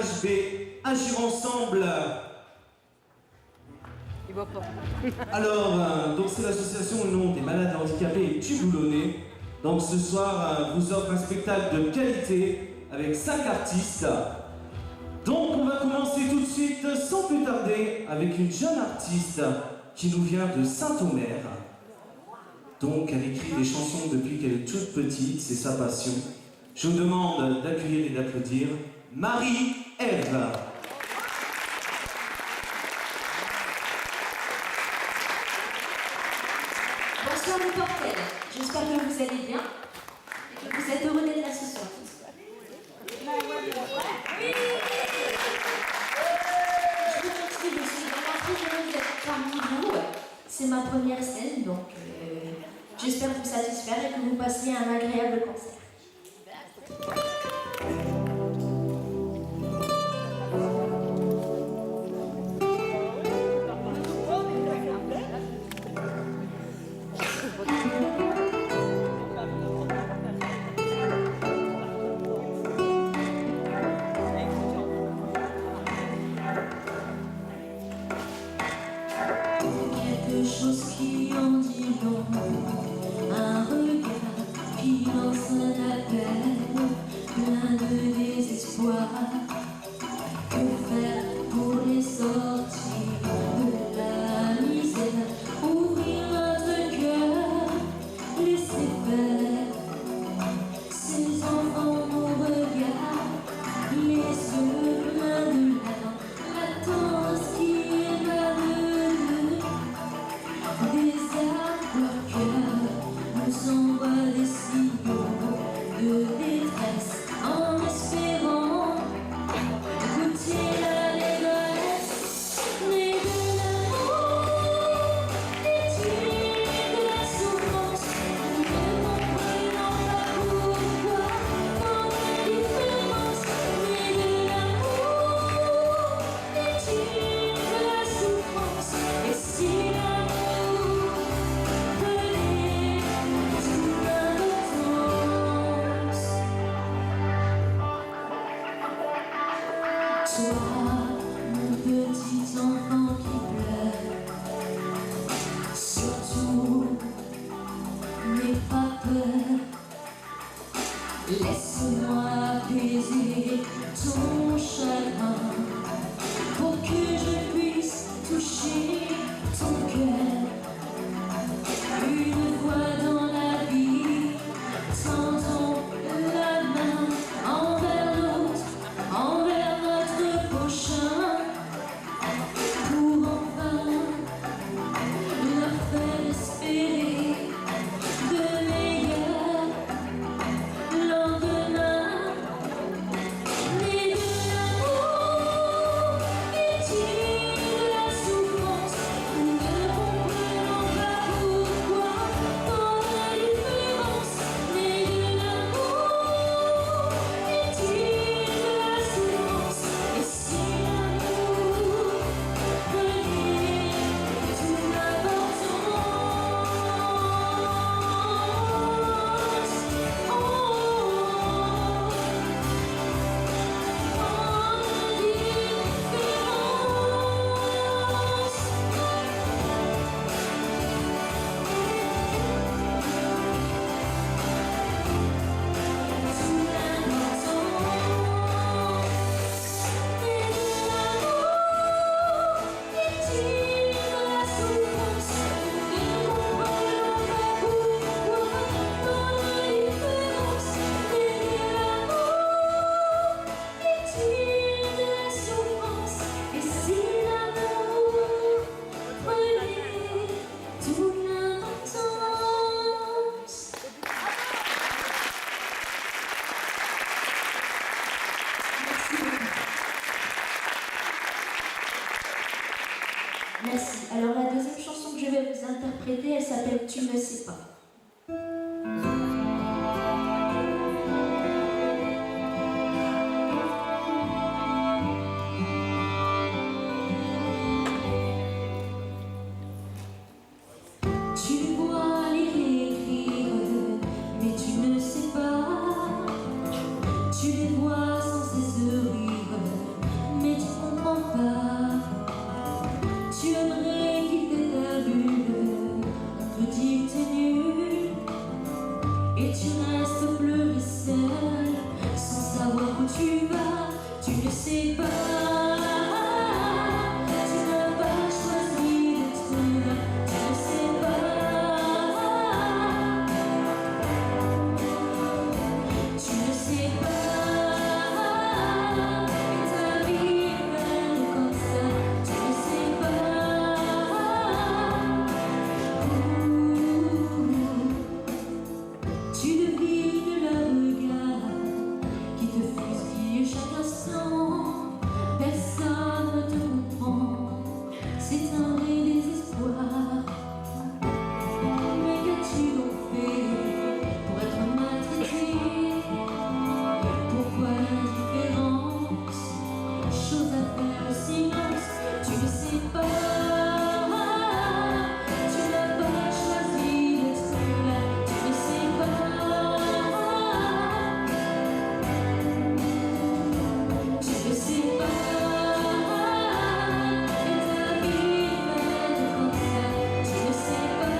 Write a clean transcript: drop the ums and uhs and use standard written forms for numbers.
AHB, Agir Ensemble. Il voit pas. Alors, donc c'est l'association au nom des malades handicapés et tuboulonnais. Donc ce soir, vous offre un spectacle de qualité avec 5 artistes. Donc on va commencer tout de suite, sans plus tarder, avec une jeune artiste qui nous vient de Saint-Omer. Donc elle écrit des chansons depuis qu'elle est toute petite, c'est sa passion. Je vous demande d'accueillir et d'applaudir Marie-Ève. Bonsoir les portels, j'espère que vous allez bien et que vous êtes heureux d'être là ce soir. Oui. Je vous motive, je suis vraiment très heureuse d'être parmi vous. C'est ma première scène, donc j'espère vous satisfaire et que vous passiez un agréable concert. Quelque chose qui en dit long, un regard qui lance un appel, plein de désespoir. Que faire pour les sortir de la misère? Ouvrir notre cœur, laisser faire. Ces enfants nous regardent, les yeux pleins de larmes, la tendresse qui émane d'eux. Des arbres, leur cœur nous envoie des signaux de détresse en espérant goûter l'allégresse. Né de l'amour, est-il de la souffrance? Nous ne comprenons pas pourquoi tant d'indifférence. Né de l'amour, est-il de la souffrance? Et si l'amour prenait toute l'importance? Toi, mon petit enfant qui pleure, surtout n'aie pas peur. Laisse-moi apaiser ton chagrin pour que je puisse toucher ton cœur. Une fois dans la vie, tendons la main envers l'autre, envers notre prochain, pour enfin leur faire espérer de meilleurs lendemains. Né de l'amour, est-il de la souffrance? Nous ne comprenons pas pourquoi tant d'indifférence. Né de l'amour, est-il de la souffrance? Et si l'amour prenait toute l'importance? Merci. Alors la deuxième chanson que je vais vous interpréter, elle s'appelle Tu ne sais pas. Tu vois lire et écrire, mais tu ne sais pas. Tu les vois sans cesse rire, t'es nul et tu restes pleurer seul sans savoir où tu vas, tu ne sais pas. Tu n'as pas choisi d'être là, tu ne sais pas. Tu ne sais pas, et ta vie est belle comme ça, tu ne sais pas. Tu devines le regard qui te fusille chaque instant, personne ne te comprend, c'est un vrai désespoir. Mais qu'as-tu donc fait pour être maltraité? Pourquoi l'indifférence? Chose à faire, le silence, tu ne sais pas. Tu n'as pas choisi d'être là, tu ne sais pas. Tu ne sais pas. Et ta vie est faite comme ça, tu ne sais pas.